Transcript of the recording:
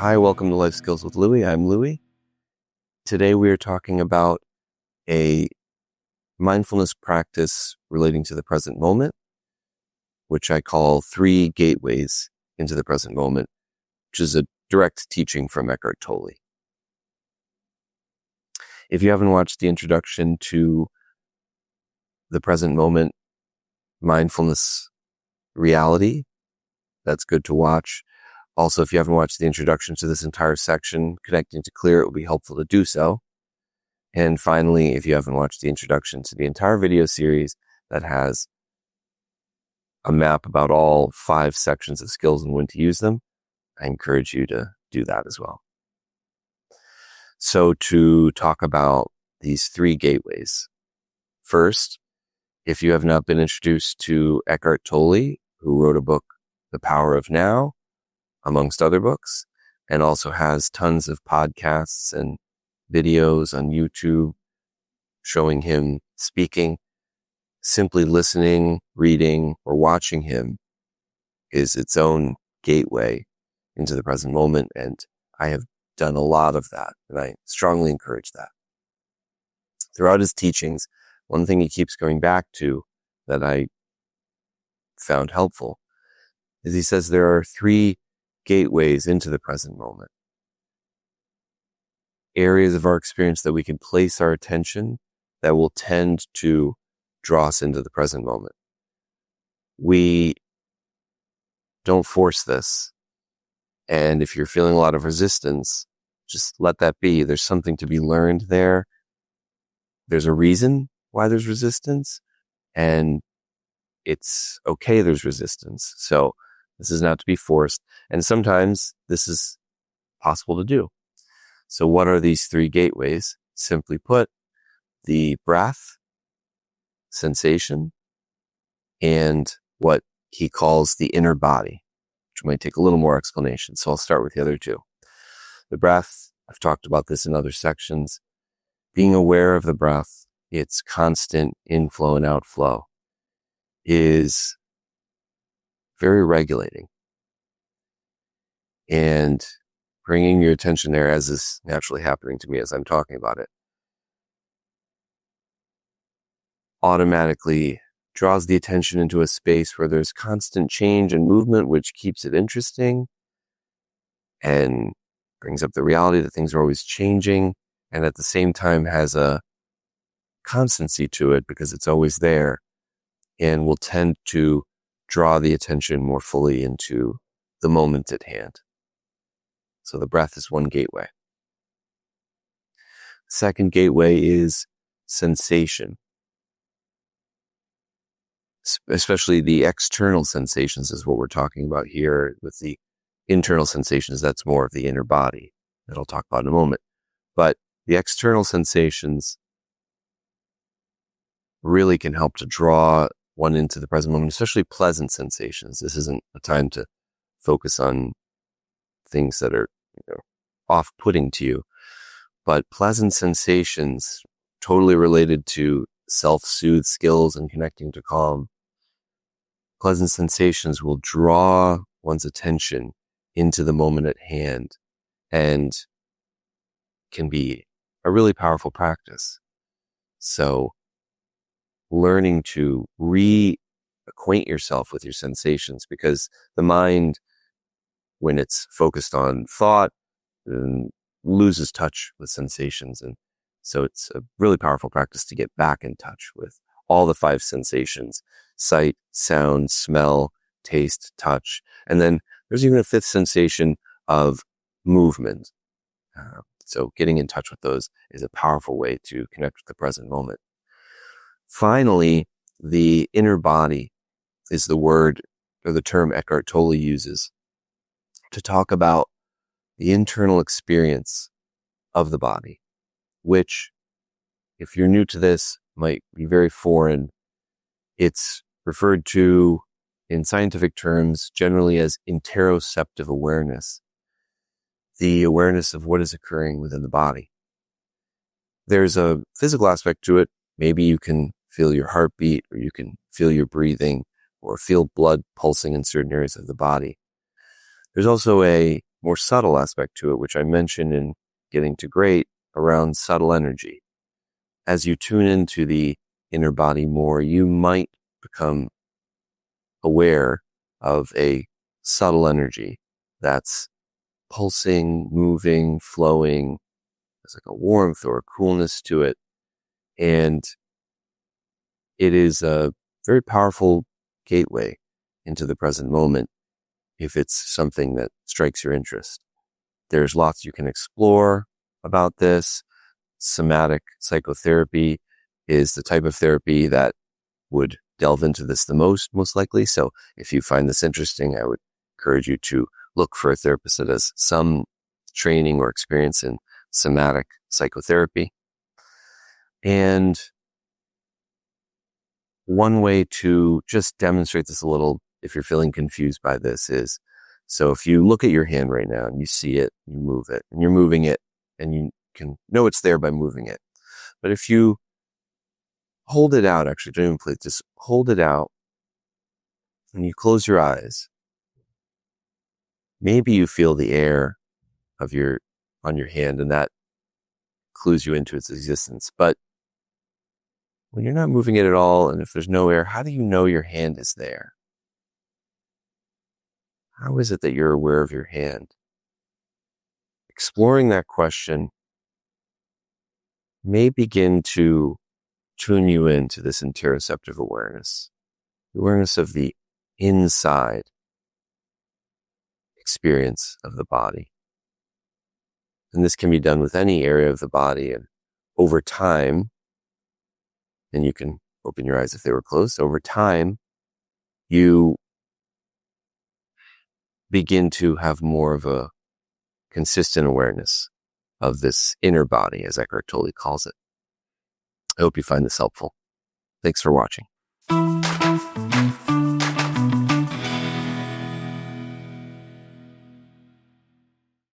Hi, welcome to Life Skills with Louie. I'm Louie. Today we are talking about a mindfulness practice relating to the present moment, which I call 3 gateways into the present moment, which is a direct teaching from Eckhart Tolle. If you haven't watched the introduction to the present moment mindfulness reality, that's good to watch. Also, if you haven't watched the introduction to this entire section, Connecting to Clear, it would be helpful to do so. And finally, if you haven't watched the introduction to the entire video series that has a map about all 5 sections of skills and when to use them, I encourage you to do that as well. So to talk about these 3 gateways. First, if you have not been introduced to Eckhart Tolle, who wrote a book, The Power of Now, amongst other books, and also has tons of podcasts and videos on YouTube showing him speaking. Simply listening, reading, or watching him is its own gateway into the present moment, and I have done a lot of that, and I strongly encourage that. Throughout his teachings, one thing he keeps going back to that I found helpful is he says there are 3 gateways into the present moment. Areas of our experience that we can place our attention that will tend to draw us into the present moment. We don't force this. And if you're feeling a lot of resistance, just let that be. There's something to be learned there. There's a reason why there's resistance, and it's okay there's resistance. So this is not to be forced. And sometimes this is possible to do. So what are these 3 gateways? Simply put, the breath, sensation, and what he calls the inner body, which might take a little more explanation. So I'll start with the other 2. The breath, I've talked about this in other sections. Being aware of the breath, its constant inflow and outflow, is very regulating. And bringing your attention there, as is naturally happening to me as I'm talking about it, automatically draws the attention into a space where there's constant change and movement, which keeps it interesting and brings up the reality that things are always changing, and at the same time has a constancy to it because it's always there, and will tend to draw the attention more fully into the moment at hand. So the breath is one gateway. Second gateway is sensation, especially the external sensations is what we're talking about here. With the internal sensations, that's more of the inner body that I'll talk about in a moment. But the external sensations really can help to draw one into the present moment, especially pleasant sensations. This isn't a time to focus on things that are off-putting to you, but pleasant sensations totally related to self-soothe skills and connecting to calm. Pleasant sensations will draw one's attention into the moment at hand and can be a really powerful practice. So learning to reacquaint yourself with your sensations, because the mind, when it's focused on thought, loses touch with sensations. And so it's a really powerful practice to get back in touch with all the 5 sensations: sight, sound, smell, taste, touch. And then there's even a 5th sensation of movement. So getting in touch with those is a powerful way to connect with the present moment. Finally, the inner body is the word or the term Eckhart Tolle uses to talk about the internal experience of the body, which, if you're new to this, might be very foreign. It's referred to in scientific terms generally as interoceptive awareness, the awareness of what is occurring within the body. There's a physical aspect to it. Maybe you can feel your heartbeat, or you can feel your breathing, or feel blood pulsing in certain areas of the body. There's also a more subtle aspect to it, which I mentioned in Getting to Great, around subtle energy. As you tune into the inner body more, you might become aware of a subtle energy that's pulsing, moving, flowing. There's like a warmth or a coolness to it. And it is a very powerful gateway into the present moment if it's something that strikes your interest. There's lots you can explore about this. Somatic psychotherapy is the type of therapy that would delve into this the most likely. So if you find this interesting, I would encourage you to look for a therapist that has some training or experience in somatic psychotherapy. And one way to just demonstrate this a little, if you're feeling confused by this, is, so if you look at your hand right now and you see it, you move it, and you're moving it, and you can know it's there by moving it. But if you hold it out, actually, don't even play it, just hold it out, and you close your eyes, maybe you feel the air on your hand, and that clues you into its existence. But when you're not moving it at all, and if there's no air, how do you know your hand is there? How is it that you're aware of your hand? Exploring that question may begin to tune you into this interoceptive awareness, the awareness of the inside experience of the body. And this can be done with any area of the body. And over time, and you can open your eyes if they were closed, over time, you begin to have more of a consistent awareness of this inner body, as Eckhart Tolle calls it. I hope you find this helpful. Thanks for watching.